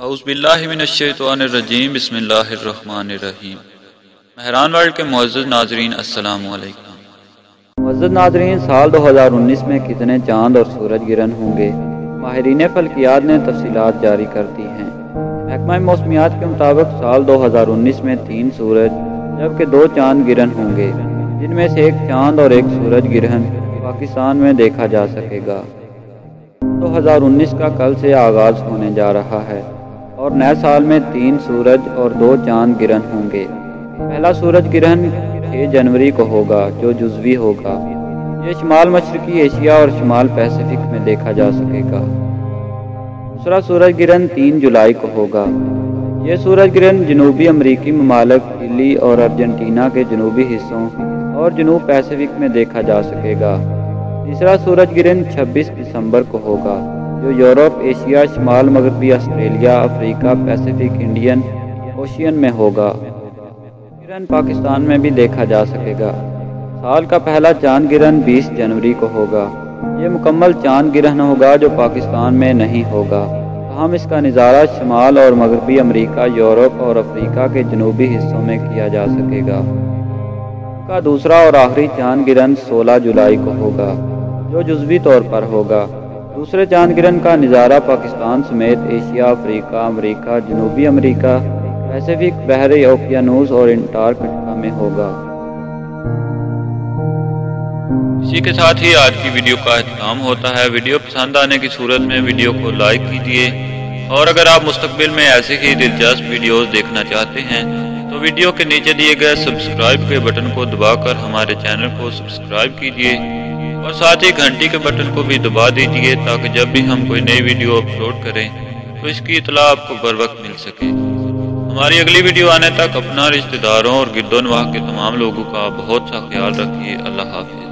اعوذ باللہ من الشیطان الرجیم بسم اللہ الرحمن الرحیم۔ مہران ورلڈ کے معزز ناظرین السلام علیکم۔ معزز ناظرین، سال 2019 میں کتنے چاند اور سورج گرہن ہوں گے؟ ماہرین فلکیات نے تفصیلات جاری کر دی ہیں۔ محکمہ موسمیات کے مطابق سال 2019 میں 3 سورج جبکہ 2 چاند گرہن ہوں گے، جن میں سے 1 چاند اور 1 سورج گرہن پاکستان میں دیکھا جا سکے گا۔ 2019 کا کل سے آغاز ہونے جا رہا ہے اور نئے سال میں 3 سورج اور 2 چاند گرہن ہوں گے۔ پہلا سورج گرہن 6 جنوری کو ہوگا جو جزوی ہوگا۔ یہ شمال مشرقی ایشیا اور شمال پیسیفک میں دیکھا جا سکے گا۔ دوسرا سورج گرہن 3 جولائی کو ہوگا۔ یہ سورج گرہن جنوبی امریکی ممالک چلی اور ارجنٹینا کے جنوبی حصوں اور جنوب پیسیفک میں دیکھا جا سکے گا۔ تیسرا سورج گرہن 26 دسمبر کو ہوگا جو یورپ، ایشیا، شمال مغربی آسٹریلیا، افریقہ، پیسیفک انڈین اوشین میں ہوگا۔ گرہن پاکستان میں بھی دیکھا جا سکے گا۔ سال کا پہلا چاند گرہن 20 جنوری کو ہوگا۔ یہ مکمل چاند گرہن ہوگا جو پاکستان میں نہیں ہوگا، تاہم اس کا نظارہ شمال اور مغربی امریکہ، یورپ اور افریقہ کے جنوبی حصوں میں کیا جا سکے گا۔ اس کا دوسرا اور آخری چاند گرہن 16 جولائی کو ہوگا جو جزوی طور پر ہوگا۔ دوسرے چاند گرہن کا نظارہ پاکستان سمیت ایشیا، افریقہ، امریکہ، جنوبی امریکہ، پیسیفک، بحر اوقیانوس اور انٹارکٹیکا میں ہوگا۔ اسی کے ساتھ ہی آج کی ویڈیو کا اختتام ہوتا ہے۔ ویڈیو پسند آنے کی صورت میں ویڈیو کو لائک کیجیے، اور اگر آپ مستقبل میں ایسے ہی دلچسپ ویڈیوز دیکھنا چاہتے ہیں تو ویڈیو کے نیچے دیے گئے سبسکرائب کے بٹن کو دبا کر ہمارے چینل کو سبسکرائب کیجیے، اور ساتھ ہی گھنٹی کے بٹن کو بھی دبا دیجیے تاکہ جب بھی ہم کوئی نئی ویڈیو اپلوڈ کریں تو اس کی اطلاع آپ کو بر وقت مل سکے۔ ہماری اگلی ویڈیو آنے تک اپنا، رشتہ داروں اور گرد و نواح کے تمام لوگوں کا بہت سا خیال رکھیے۔ اللہ حافظ۔